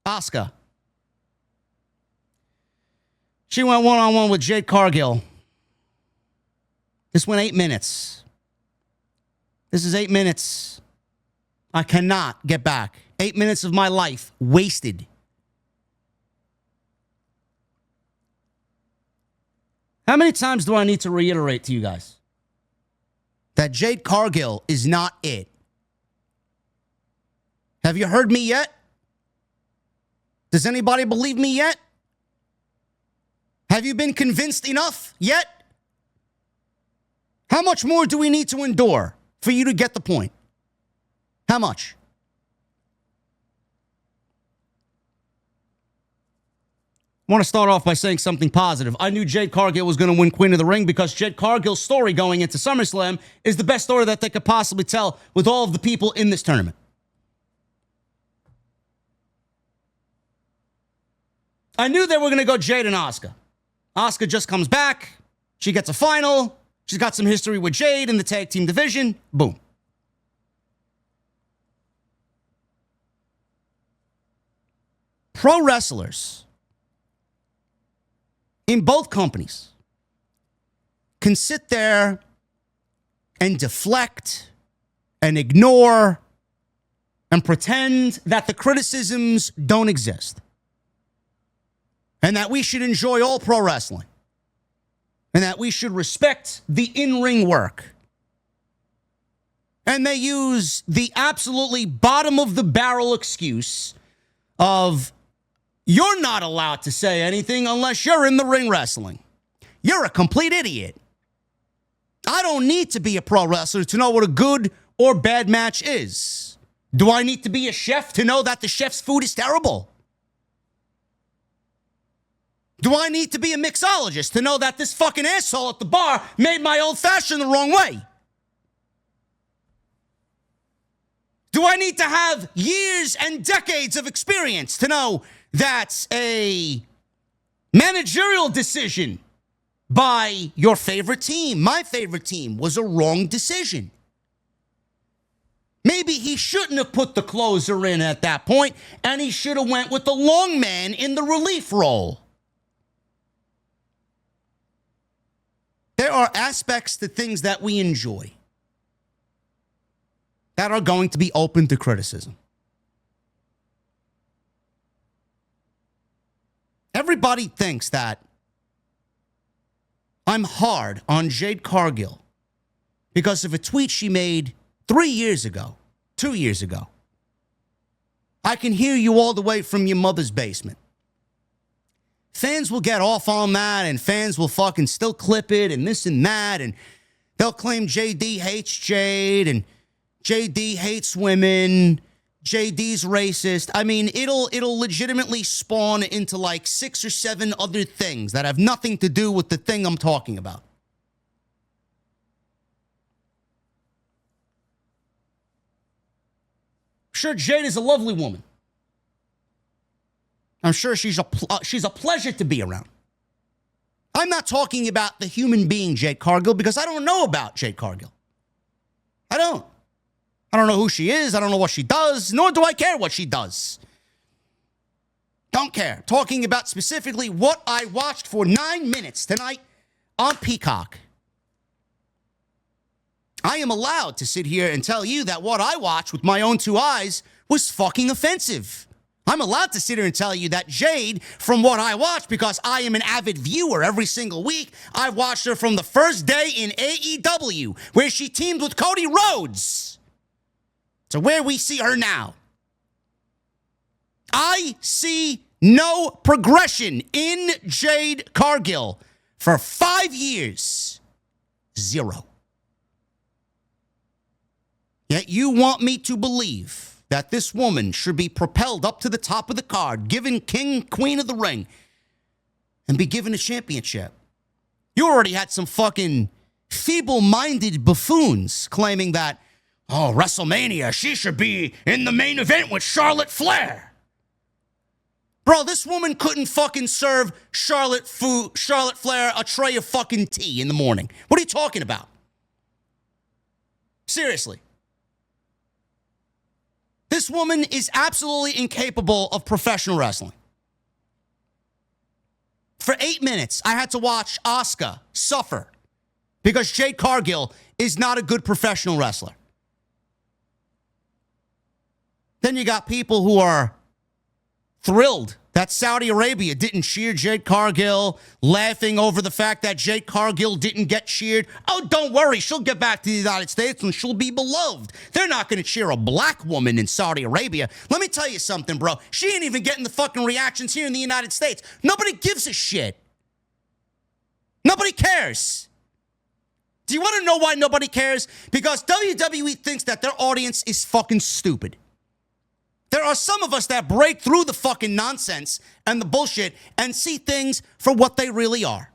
Asuka. She went one-on-one with Jade Cargill. This went 8 minutes. This is 8 minutes. I cannot get back. 8 minutes of my life wasted. How many times do I need to reiterate to you guys that Jade Cargill is not it? Have you heard me yet? Does anybody believe me yet? Have you been convinced enough yet? How much more do we need to endure for you to get the point? How much? I want to start off by saying something positive. I knew Jade Cargill was going to win Queen of the Ring because Jade Cargill's story going into SummerSlam is the best story that they could possibly tell with all of the people in this tournament. I knew they were going to go Jade and Asuka. Asuka just comes back. She gets a final. She's got some history with Jade in the tag team division. Boom. Pro wrestlers in both companies can sit there and deflect and ignore and pretend that the criticisms don't exist and that we should enjoy all pro wrestling and that we should respect the in-ring work. And they use the absolutely bottom of the barrel excuse of, you're not allowed to say anything unless you're in the ring wrestling. You're a complete idiot. I don't need to be a pro wrestler to know what a good or bad match is. Do I need to be a chef to know that the chef's food is terrible? Do I need to be a mixologist to know that this fucking asshole at the bar made my old fashioned the wrong way? Do I need to have years and decades of experience to know that a managerial decision by your favorite team, my favorite team, was a wrong decision? Maybe he shouldn't have put the closer in at that point, and he should have went with the long man in the relief role. There are aspects to things that we enjoy that are going to be open to criticism. Everybody thinks that I'm hard on Jade Cargill because of a tweet she made 3 years ago, 2 years ago. I can hear you all the way from your mother's basement. Fans will get off on that, and fans will fucking still clip it and this and that, and they'll claim JD hates Jade, and JD hates women, JD's racist. I mean, it'll legitimately spawn into like 6 or 7 other things that have nothing to do with the thing I'm talking about. Sure, Jade is a lovely woman. I'm sure she's a pleasure to be around. I'm not talking about the human being Jade Cargill because I don't know about Jade Cargill. I don't know who she is. I don't know what she does, nor do I care what she does. Don't care. Talking about specifically what I watched for 9 minutes tonight on Peacock. I am allowed to sit here and tell you that what I watched with my own 2 eyes was fucking offensive. I'm allowed to sit here and tell you that Jade, from what I watched, because I am an avid viewer every single week, I watched her from the first day in AEW, where she teamed with Cody Rhodes, to where we see her now. I see no progression in Jade Cargill for 5 years. 0. Yet you want me to believe that this woman should be propelled up to the top of the card, given Queen of the Ring, and be given a championship. You already had some fucking feeble-minded buffoons claiming that, oh, WrestleMania, she should be in the main event with Charlotte Flair. Bro, this woman couldn't fucking serve Charlotte Flair a tray of fucking tea in the morning. What are you talking about? Seriously. This woman is absolutely incapable of professional wrestling. For 8 minutes, I had to watch Asuka suffer because Jade Cargill is not a good professional wrestler. Then you got people who are thrilled that Saudi Arabia didn't cheer Jade Cargill, laughing over the fact that Jade Cargill didn't get cheered. Oh, don't worry, she'll get back to the United States and she'll be beloved. They're not going to cheer a black woman in Saudi Arabia. Let me tell you something, bro. She ain't even getting the fucking reactions here in the United States. Nobody gives a shit. Nobody cares. Do you want to know why nobody cares? Because WWE thinks that their audience is fucking stupid. There are some of us that break through the fucking nonsense and the bullshit and see things for what they really are.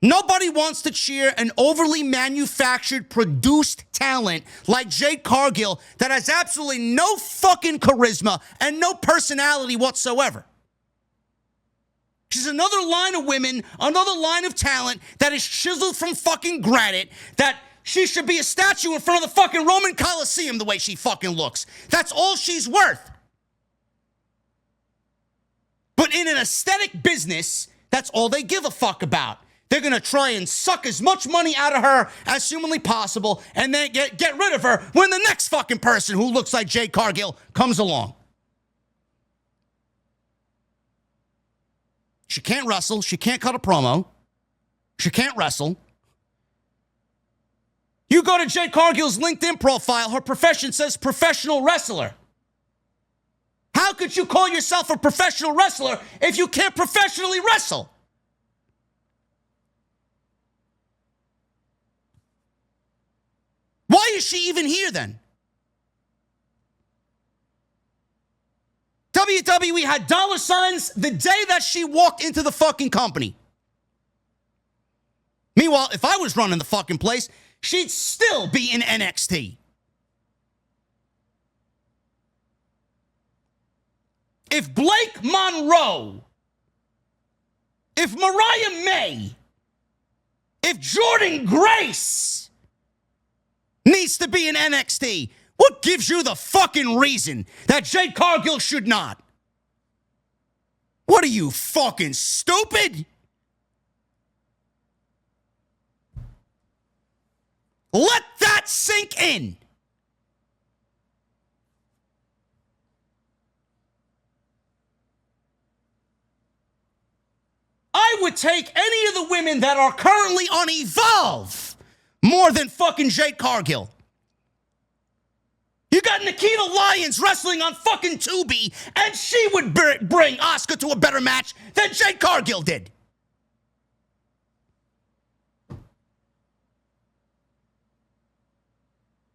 Nobody wants to cheer an overly manufactured, produced talent like Jade Cargill that has absolutely no fucking charisma and no personality whatsoever. She's another line of women, another line of talent that is chiseled from fucking granite, that she should be a statue in front of the fucking Roman Coliseum the way she fucking looks. That's all she's worth. But in an aesthetic business, that's all they give a fuck about. They're going to try and suck as much money out of her as humanly possible and then get rid of her when the next fucking person who looks like Jade Cargill comes along. She can't wrestle. She can't cut a promo. She can't wrestle. You go to Jade Cargill's LinkedIn profile, her profession says professional wrestler. How could you call yourself a professional wrestler if you can't professionally wrestle? Why is she even here then? WWE had dollar signs the day that she walked into the fucking company. Meanwhile, if I was running the fucking place, she'd still be in NXT. If Blake Monroe, if Mariah May, if Jordan Grace needs to be in NXT, what gives you the fucking reason that Jade Cargill should not? What are you, fucking stupid? Let that sink in. I would take any of the women that are currently on Evolve more than fucking Jade Cargill. You got Nikita Lyons wrestling on fucking Tubi, and she would bring Asuka to a better match than Jade Cargill did.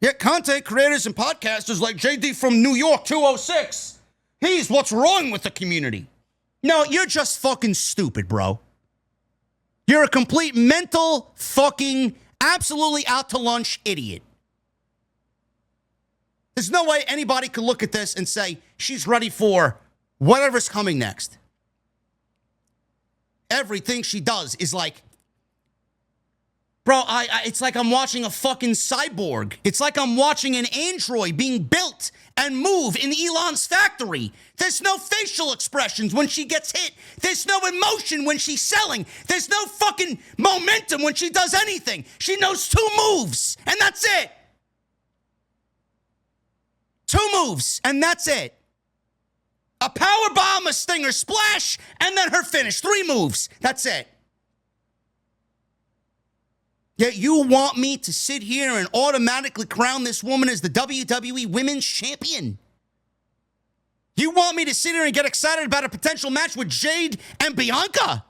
Yet content creators and podcasters like JD from New York 206, he's what's wrong with the community. No, you're just fucking stupid, bro. You're a complete mental fucking absolutely out to lunch idiot. There's no way anybody could look at this and say she's ready for whatever's coming next. Everything she does is like, bro, it's like I'm watching a fucking cyborg. It's like I'm watching an android being built and move in Elon's factory. There's no facial expressions when she gets hit. There's no emotion when she's selling. There's no fucking momentum when she does anything. She knows 2 moves, and that's it. 2 moves, and that's it. A power bomb, a stinger splash, and then her finish. 3 moves. That's it. Yet you want me to sit here and automatically crown this woman as the WWE Women's Champion? You want me to sit here and get excited about a potential match with Jade and Bianca?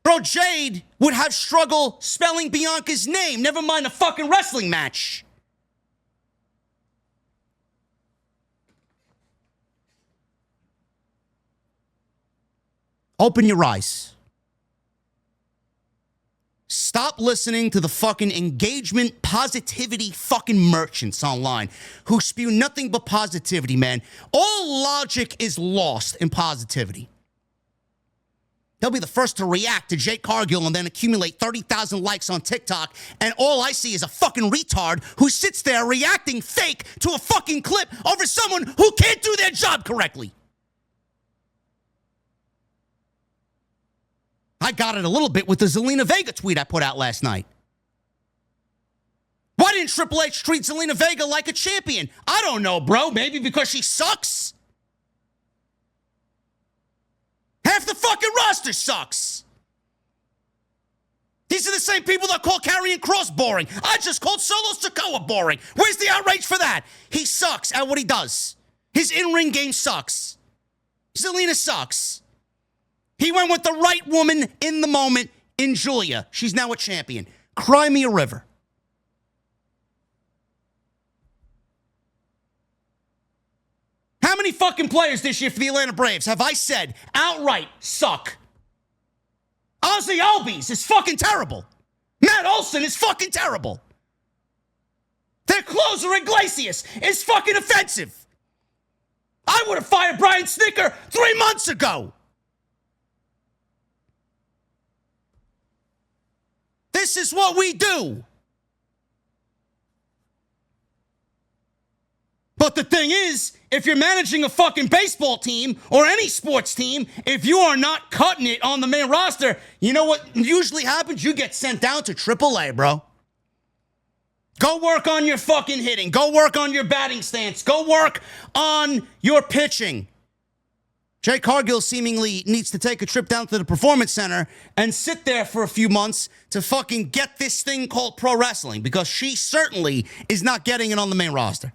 Bro, Jade would have struggle spelling Bianca's name, never mind a fucking wrestling match. Open your eyes. Stop listening to the fucking engagement, positivity fucking merchants online who spew nothing but positivity, man. All logic is lost in positivity. They'll be the first to react to Jade Cargill and then accumulate 30,000 likes on TikTok. And all I see is a fucking retard who sits there reacting fake to a fucking clip over someone who can't do their job correctly. I got it a little bit with the Zelina Vega tweet I put out last night. Why didn't Triple H treat Zelina Vega like a champion? I don't know, bro. Maybe because she sucks? Half the fucking roster sucks. These are the same people that call Karrion Kross boring. I just called Solo Sikoa boring. Where's the outrage for that? He sucks at what he does. His in-ring game sucks. Zelina sucks. He went with the right woman in the moment in Julia. She's now a champion. Cry me a river. How many fucking players this year for the Atlanta Braves have I said outright suck? Ozzy Albies is fucking terrible. Matt Olson is fucking terrible. Their closer, Iglesias, is fucking offensive. I would have fired Brian Snicker 3 months ago. This is what we do. But the thing is, if you're managing a fucking baseball team or any sports team, if you are not cutting it on the main roster, you know what usually happens? You get sent down to AAA, bro. Go work on your fucking hitting. Go work on your batting stance. Go work on your pitching. Jade Cargill seemingly needs to take a trip down to the Performance Center and sit there for a few months to fucking get this thing called pro wrestling, because she certainly is not getting it on the main roster.